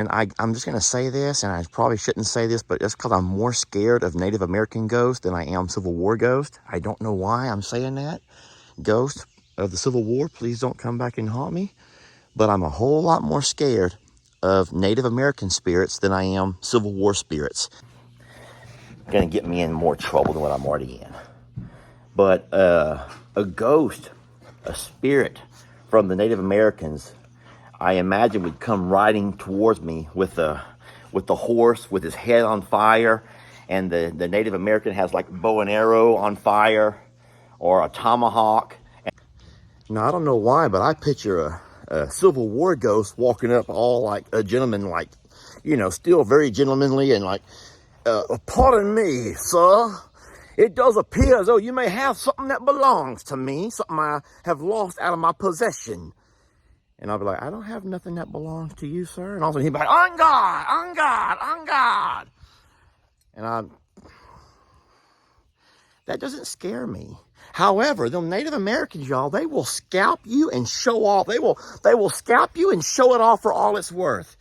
And I'm just going to say this, and I probably shouldn't say this, but it's because I'm more scared of Native American ghosts than I am Civil War ghosts. I don't know why I'm saying that. Ghost of the Civil War, please don't come back and haunt me. But I'm a whole lot more scared of Native American spirits than I am Civil War spirits. Going to get me in more trouble than what I'm already in. But a ghost, a spirit from the Native Americans, I imagine would come riding towards me with the horse with his head on fire, and the Native American has like bow and arrow on fire or a tomahawk. Now I don't know why, but I picture a Civil War ghost walking up all like a gentleman, like, you know, still very gentlemanly and like, pardon me, sir. It does appear as though you may have something that belongs to me, something I have lost out of my possession. And I'll be like, I don't have nothing that belongs to you, sir. And all of a sudden he'll be like, on God, on God, on God. And that doesn't scare me. However, them Native Americans, y'all, they will scalp you and show off. They will scalp you and show it off for all it's worth.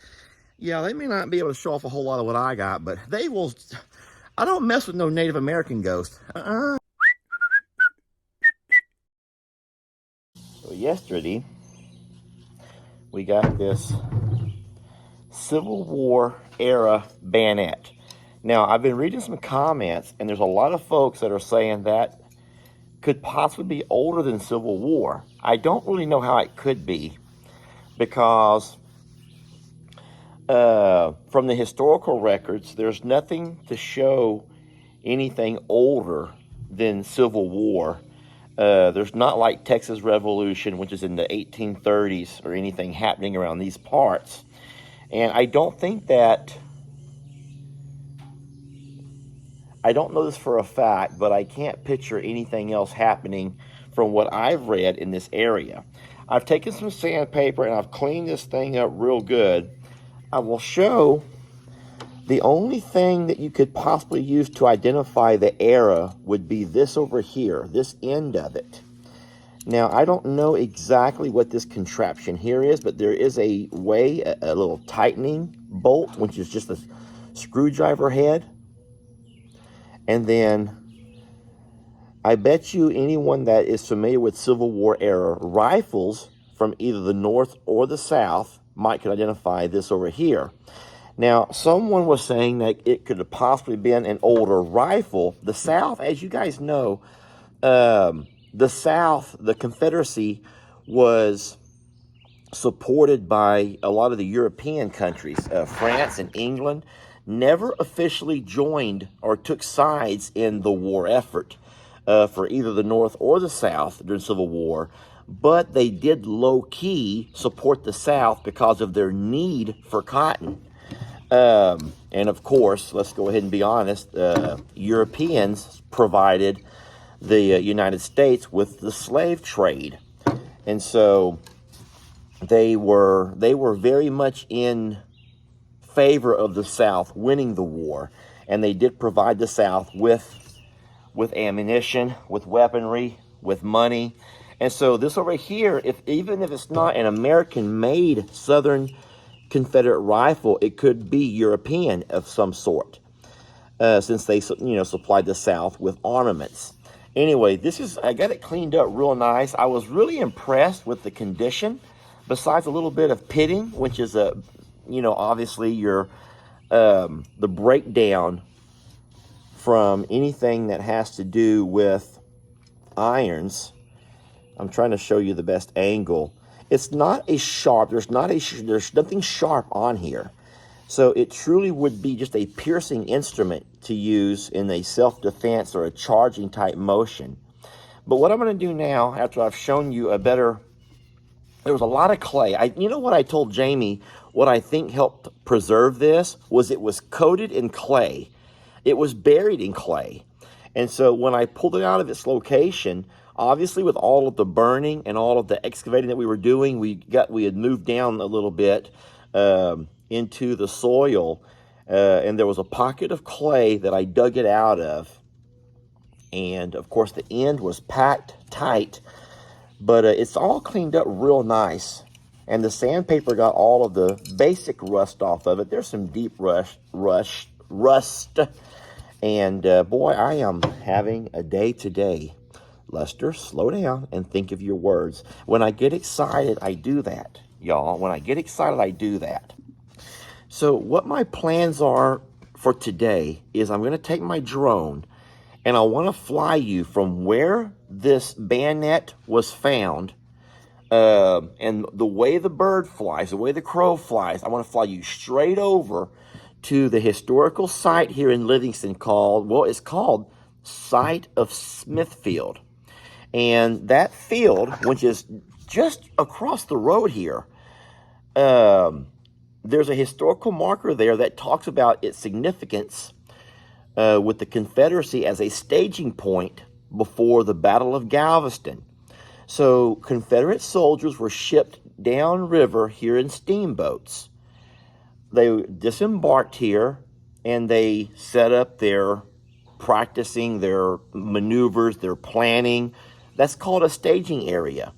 Yeah, they may not be able to show off a whole lot of what I got, but they will. I don't mess with no Native American ghost. So yesterday, we got this Civil War era bayonet. Now, I've been reading some comments, and there's a lot of folks that are saying that could possibly be older than Civil War. I don't really know how it could be, because from the historical records, there's nothing to show anything older than Civil War. There's not like Texas Revolution, which is in the 1830s, or anything happening around these parts. And I don't think that, I don't know this for a fact, but I can't picture anything else happening from what I've read in this area. I've taken some sandpaper and I've cleaned this thing up real good. I will show the only thing that you could possibly use to identify the era would be this over here, this end of it. Now, I don't know exactly what this contraption here is, but there is a way, a little tightening bolt, which is just a screwdriver head. And then I bet you anyone that is familiar with Civil War era rifles from either the North or the South might could identify this over here. Now, someone was saying that it could have possibly been an older rifle. The South, as you guys know, the South, the Confederacy, was supported by a lot of the European countries. France and England never officially joined or took sides in the war effort for either the North or the South during Civil War, but they did low-key support the South because of their need for cotton. And of course, let's go ahead and be honest, Europeans provided the United States with the slave trade. And so they were very much in favor of the South winning the war. And they did provide the South with ammunition, with weaponry, with money. And so this over here, even if it's not an American-made Southern Confederate rifle, it could be European of some sort, since they, supplied the South with armaments. Anyway, I got it cleaned up real nice. I was really impressed with the condition, besides a little bit of pitting, which is obviously the breakdown from anything that has to do with irons. I'm trying to show you the best angle. It's not a sharp, there's nothing sharp on here. So it truly would be just a piercing instrument to use in a self-defense or a charging type motion. But what I'm going to do now, after I've shown you there was a lot of clay. You know what I told Jamie, what I think helped preserve this was it was coated in clay. It was buried in clay. And so when I pulled it out of its location, obviously, with all of the burning and all of the excavating that we were doing, we had moved down a little bit into the soil, and there was a pocket of clay that I dug it out of. And, of course, the end was packed tight, but it's all cleaned up real nice. And the sandpaper got all of the basic rust off of it. There's some deep rust. And boy, I am having a day today. Lester, slow down and think of your words. When I get excited, I do that, y'all. When I get excited, I do that. So what my plans are for today is I'm going to take my drone and I want to fly you from where this bayonet was found, and the way the bird flies, the way the crow flies. I want to fly you straight over to the historical site here in Livingston it's called Site of Smithfield. And that field, which is just across the road here, there's a historical marker there that talks about its significance with the Confederacy as a staging point before the Battle of Galveston. So Confederate soldiers were shipped downriver here in steamboats. They disembarked here and they set up their practicing, their maneuvers, their planning. That's called a staging area.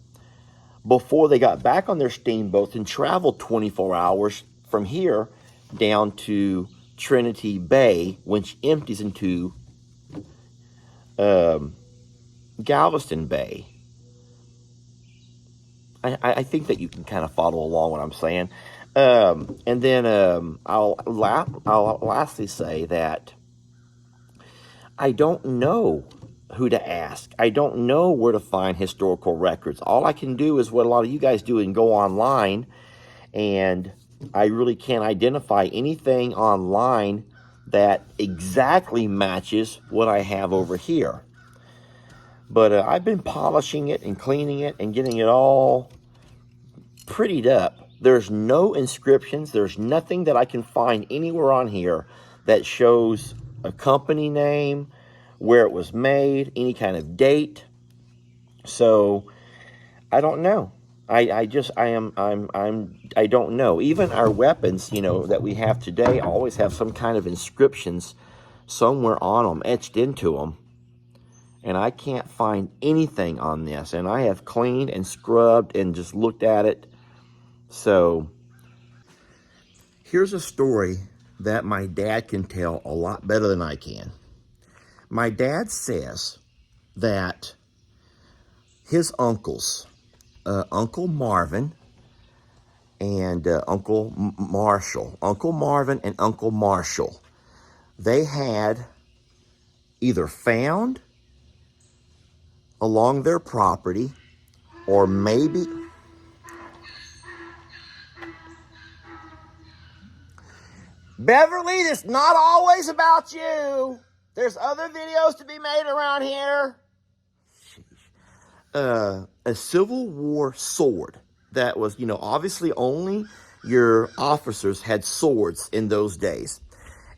Before they got back on their steamboats and traveled 24 hours from here down to Trinity Bay, which empties into Galveston Bay. I think that you can kind of follow along what I'm saying. And then I'll lastly say that I don't know who to ask. I don't know where to find historical records. All I can do is what a lot of you guys do and go online, and I really can't identify anything online that exactly matches what I have over here. But I've been polishing it and cleaning it and getting it all prettied up. There's no inscriptions. There's nothing that I can find anywhere on here that shows a company name, where it was made, any kind of date. So I don't know. I don't know. Even our weapons, that we have today always have some kind of inscriptions somewhere on them, etched into them. And I can't find anything on this. And I have cleaned and scrubbed and just looked at it. So here's a story that my dad can tell a lot better than I can. My dad says that his uncles, Uncle Marvin and Uncle Marshall, they had either found along their property or maybe Beverly, it's not always about you. There's other videos to be made around here. A Civil War sword that was, obviously only your officers had swords in those days.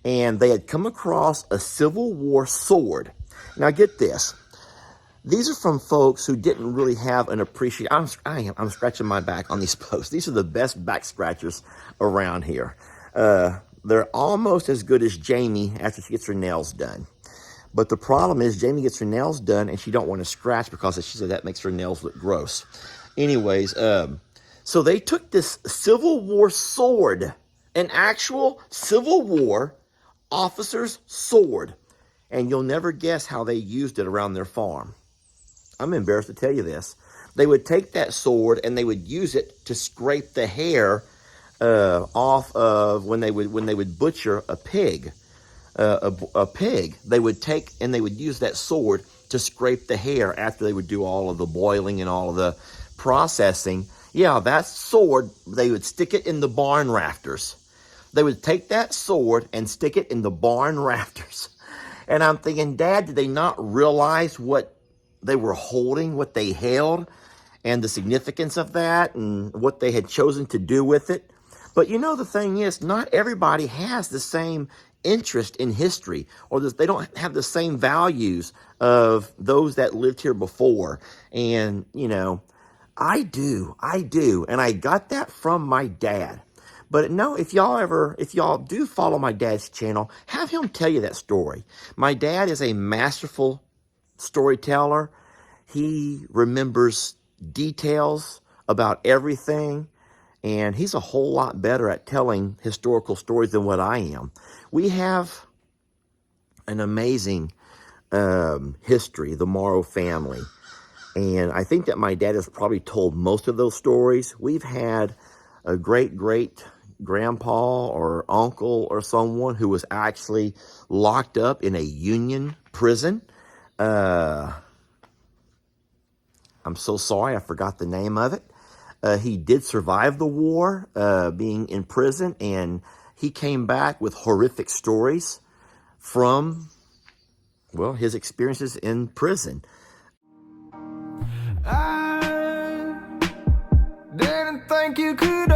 And they had come across a Civil War sword. Now get this. These are from folks who didn't really have an appreciation. I'm scratching my back on these posts. These are the best back scratchers around here. They're almost as good as Jamie after she gets her nails done. But the problem is Jamie gets her nails done and she don't want to scratch because she said that makes her nails look gross. Anyways, so they took this Civil War sword, an actual Civil War officer's sword, and you'll never guess how they used it around their farm. I'm embarrassed to tell you this. They would take that sword and they would use it to scrape the hair off of when they would butcher a pig. A pig, they would take and they would use that sword to scrape the hair after they would do all of the boiling and all of the processing. Yeah, that sword, they would stick it in the barn rafters. They would take that sword and stick it in the barn rafters. And I'm thinking, Dad, did they not realize what they were holding, what they held, and the significance of that and what they had chosen to do with it? But the thing is, not everybody has the same interest in history, or they don't have the same values of those that lived here before. And, I do. And I got that from my dad. But no, if y'all do follow my dad's channel, have him tell you that story. My dad is a masterful storyteller. He remembers details about everything. And he's a whole lot better at telling historical stories than what I am. We have an amazing history, the Morrow family. And I think that my dad has probably told most of those stories. We've had a great grandpa or uncle or someone who was actually locked up in a Union prison. I'm so sorry, I forgot the name of it. He did survive the war, being in prison, and he came back with horrific stories from, well, his experiences in prison. I didn't think you could